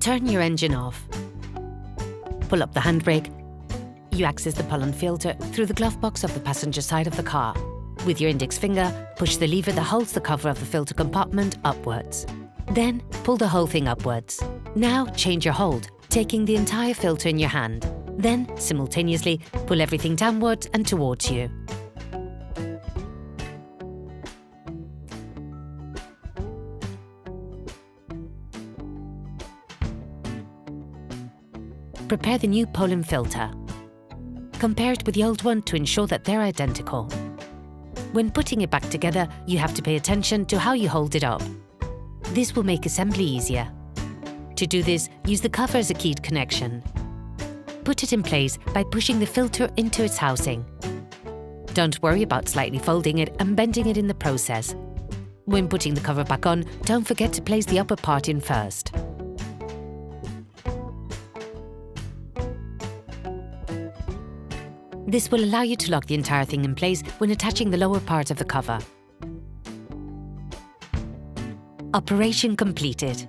turn your engine off. Pull up the handbrake. You access the pollen filter through the glove box of the passenger side of the car. With your index finger, push the lever that holds the cover of the filter compartment upwards. Then, pull the whole thing upwards. Now, change your hold, taking the entire filter in your hand. Then, simultaneously, pull everything downwards and towards you. Prepare the new pollen filter. Compare it with the old one to ensure that they're identical. When putting it back together, you have to pay attention to how you hold it up. This will make assembly easier. To do this, use the cover as a keyed connection. Put it in place by pushing the filter into its housing. Don't worry about slightly folding it and bending it in the process. When putting the cover back on, don't forget to place the upper part in first. This will allow you to lock the entire thing in place when attaching the lower part of the cover. Operation completed.